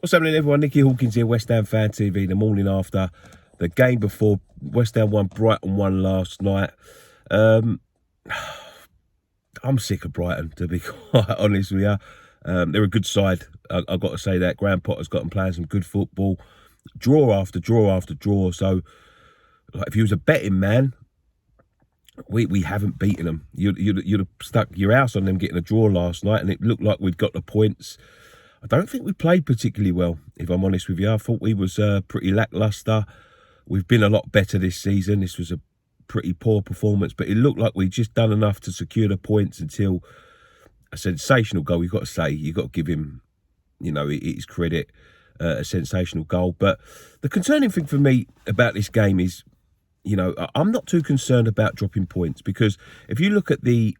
What's happening, everyone? Nicky Hawkins here, West Ham Fan TV, the morning after the game before West Ham won, Brighton won last night. I'm sick of Brighton, to be quite honest with you. They're a good side, I've got to say that. Graham Potter's got them playing some good football. Draw after draw after draw. So, like, if you was a betting man, we haven't beaten them. You'd have stuck your house on them getting a draw last night, and it looked like we'd got the points. I don't think we played particularly well, if I'm honest with you. I thought we was pretty lacklustre. We've been a lot better this season. This was a pretty poor performance, but it looked like we'd just done enough to secure the points until a sensational goal. You've got to say, you've got to give him, you know, his credit, a sensational goal. But the concerning thing for me about this game is, you know, I'm not too concerned about dropping points, because if you look at the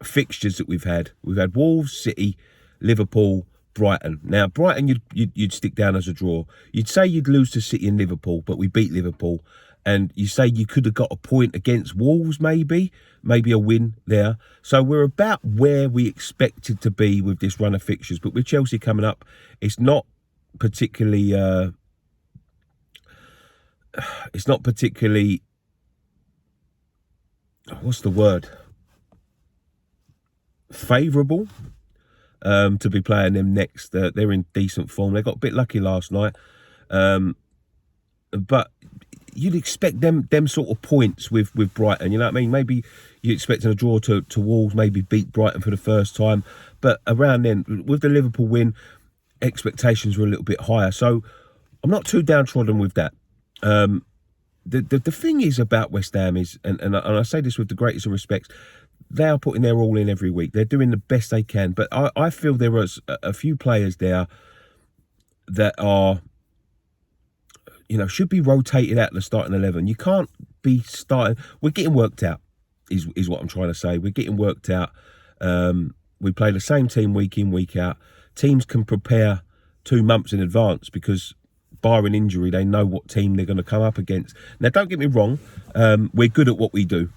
fixtures that we've had Wolves, City, Liverpool, Brighton. Now, Brighton, you'd stick down as a draw. You'd say you'd lose to City and Liverpool, but we beat Liverpool. And you say you could have got a point against Wolves, maybe a win there. So we're about where we expected to be with this run of fixtures. But with Chelsea coming up, it's not particularly what's the word? Favourable. To be playing them next. They're in decent form. They got a bit lucky last night. But you'd expect them sort of points with Brighton. You know what I mean? Maybe you're expecting a draw to Wolves, maybe beat Brighton for the first time. But around then, with the Liverpool win, expectations were a little bit higher. So I'm not too downtrodden with that. The thing is about West Ham is, and I say this with the greatest of respects, they are putting their all in every week. They're doing the best they can. But I feel there was a few players there that are, you know, should be rotated out of the starting 11. You can't be starting. We're getting worked out, is what I'm trying to say. We're getting worked out. We play the same team week in, week out. Teams can prepare 2 months in advance because, barring injury, they know what team they're going to come up against. Now, don't get me wrong. We're good at what we do.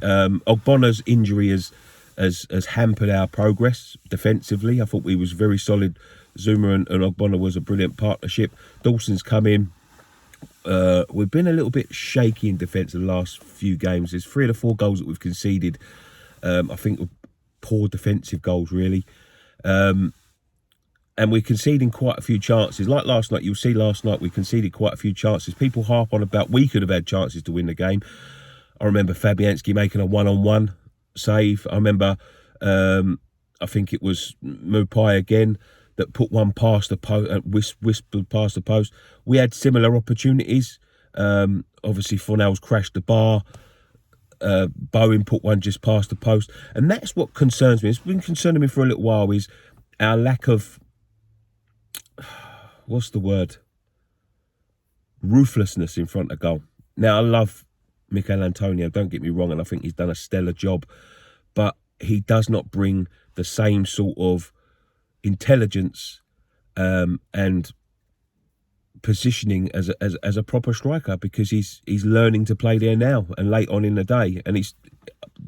Ogbonna's injury has hampered our progress defensively. I thought we was very solid. Zuma and Ogbonna was a brilliant partnership. Dawson's come in. We've been a little bit shaky in defence in the last few games. There's 3 of the 4 goals that we've conceded. I think were poor defensive goals, really. And we're conceding quite a few chances. Like last night, you'll see last night we conceded quite a few chances. People harp on about we could have had chances to win the game. I remember Fabianski making a one-on-one save. I remember, I think it was Mupai again that put one past the post, whispered past the post. We had similar opportunities. Obviously, Fornell's crashed the bar. Bowen put one just past the post. And that's what concerns me. It's been concerning me for a little while, is our lack of, what's the word? Ruthlessness in front of goal. Now, I love Mikel Antonio, don't get me wrong, and I think he's done a stellar job, but he does not bring the same sort of intelligence and positioning as a proper striker, because he's learning to play there now and late on in the day. And he's,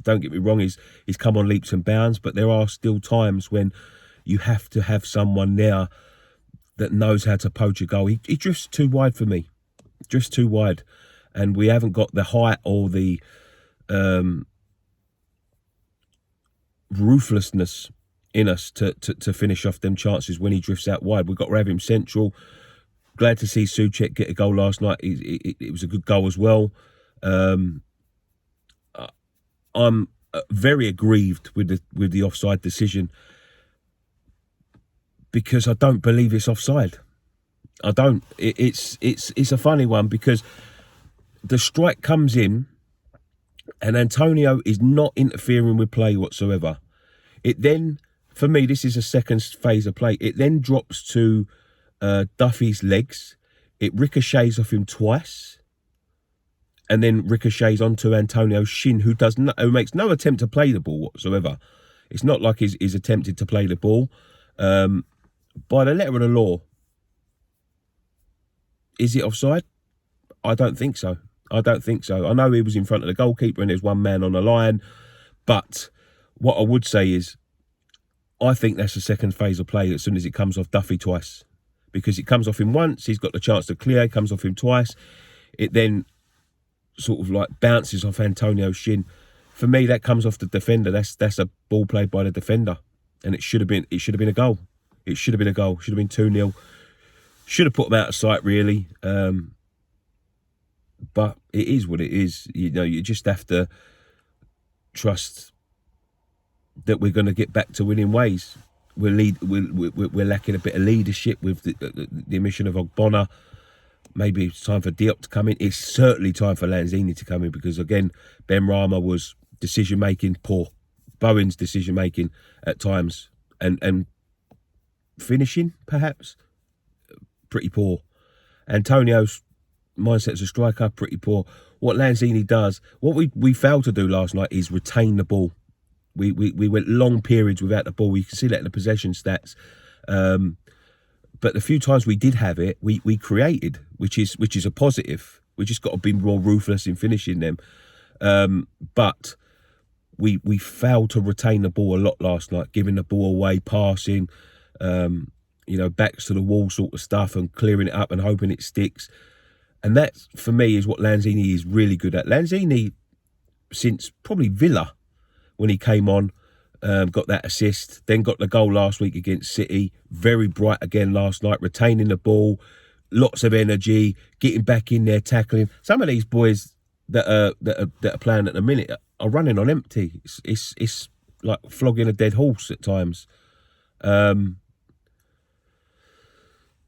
don't get me wrong, he's come on leaps and bounds, but there are still times when you have to have someone there that knows how to poach a goal. He drifts too wide for me, drifts too wide. And we haven't got the height or the ruthlessness in us to finish off them chances when he drifts out wide. We've got to have him central. Glad to see Souček get a goal last night. It was a good goal as well. I'm very aggrieved with the offside decision, because I don't believe it's offside. I don't. It's a funny one, because the strike comes in and Antonio is not interfering with play whatsoever. It then, for me, this is a second phase of play. It then drops to Duffy's legs. It ricochets off him twice, and then ricochets onto Antonio's shin, who makes no attempt to play the ball whatsoever. It's not like he's attempted to play the ball. By the letter of the law, is it offside? I don't think so. I know he was in front of the goalkeeper and there's one man on the line, but what I would say is, I think that's the second phase of play as soon as it comes off Duffy twice, because it comes off him once, he's got the chance to clear, comes off him twice. It then sort of like bounces off Antonio's shin. For me, that comes off the defender. That's a ball played by the defender, and it should have been a goal. It should have been a goal. Should have been 2-0. Should have put them out of sight, really. But it is what it is. You know, you just have to trust that we're going to get back to winning ways. We're lacking a bit of leadership with the omission of Ogbonna. Maybe it's time for Diop to come in. It's certainly time for Lanzini to come in, because, again, Benrahma was decision-making poor. Bowen's decision-making at times. And finishing, perhaps, pretty poor. Antonio's mindset as a striker, pretty poor. What Lanzini does, what we failed to do last night is retain the ball. We went long periods without the ball. You can see that in the possession stats. But the few times we did have it, we created, which is a positive. We just got to be more ruthless in finishing them. But we failed to retain the ball a lot last night, giving the ball away, passing, backs to the wall sort of stuff, and clearing it up and hoping it sticks. And that, for me, is what Lanzini is really good at. Lanzini, since probably Villa, when he came on, got that assist, then got the goal last week against City. Very bright again last night, retaining the ball, lots of energy, getting back in there, tackling. Some of these boys that are playing at the minute are running on empty. It's like flogging a dead horse at times.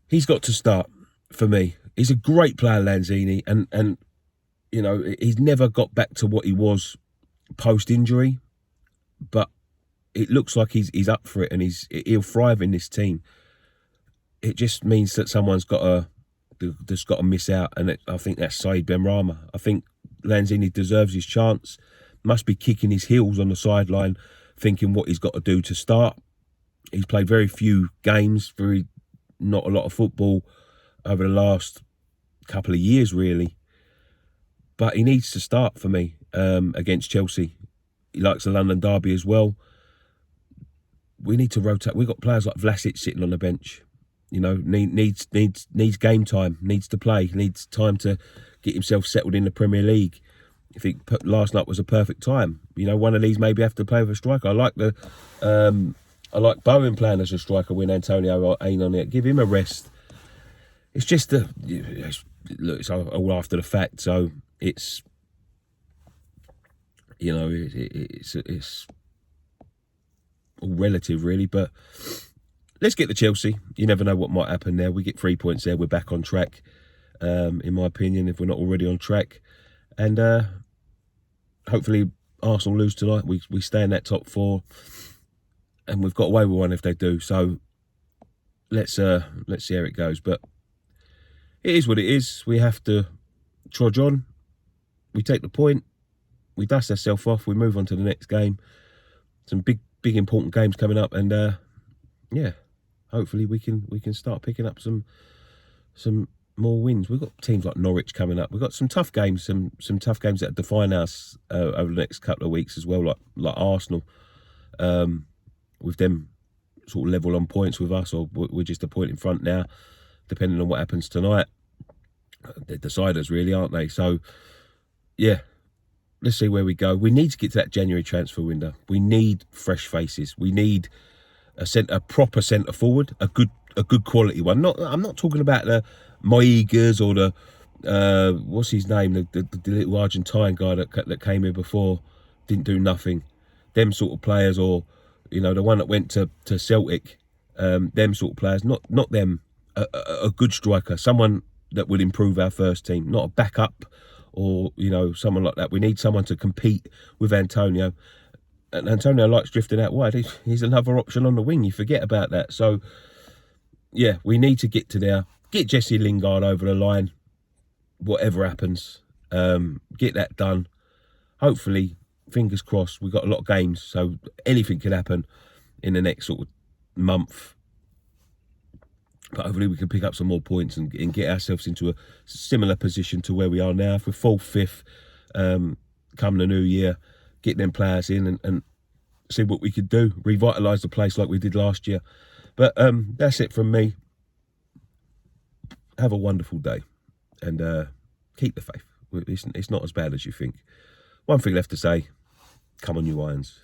He's got to start for me. He's a great player, Lanzini, and he's never got back to what he was post-injury, but it looks like he's up for it, and he'll thrive in this team. It just means that someone's got to miss out, and I think that's Said Benrahma. I think Lanzini deserves his chance. Must be kicking his heels on the sideline, thinking what he's got to do to start. He's played very few games, not a lot of football over the last couple of years, really. But he needs to start for me against Chelsea. He likes the London derby as well. We need to rotate. We've got players like Vlasic sitting on the bench. Needs game time, needs to play, needs time to get himself settled in the Premier League. I think last night was a perfect time. One of these maybe have to play with a striker. I like Bowen playing as a striker when Antonio ain't on it. Give him a rest. It's just it's all after the fact, so it's it's all relative, really. But let's get to Chelsea. You never know what might happen there. We get 3 points there. We're back on track, in my opinion, if we're not already on track. And hopefully Arsenal lose tonight. We stay in that top four, and we've got away with one if they do. So let's see how it goes. But it is what it is. We have to trudge on. We take the point. We dust ourselves off. We move on to the next game. Some big important games coming up, and hopefully we can start picking up some more wins. We've got teams like Norwich coming up. We've got some tough games, some tough games that define us over the next couple of weeks as well, like Arsenal. With them sort of level on points with us, or we're just a point in front now, depending on what happens tonight. They're deciders, really, aren't they? So, yeah, let's see where we go. We need to get to that January transfer window. We need fresh faces. We need a proper centre forward, a good quality one. I'm not talking about the Moigas or the what's his name, the little Argentine guy that came here before, didn't do nothing. Them sort of players, or the one that went to Celtic. Them sort of players, not them. A good striker, someone that would improve our first team, not a backup or someone like that. We need someone to compete with Antonio. And Antonio likes drifting out wide. He's another option on the wing. You forget about that. So, yeah, we need to get to there. Get Jesse Lingard over the line. Whatever happens, get that done. Hopefully, fingers crossed, we've got a lot of games, so anything can happen in the next sort of month. But hopefully we can pick up some more points and get ourselves into a similar position to where we are now. If we're 4th, 5th, come the new year, get them players in and see what we could do. Revitalise the place like we did last year. But that's it from me. have a wonderful day, and keep the faith. It's not as bad as you think. One thing left to say, come on, you Irons.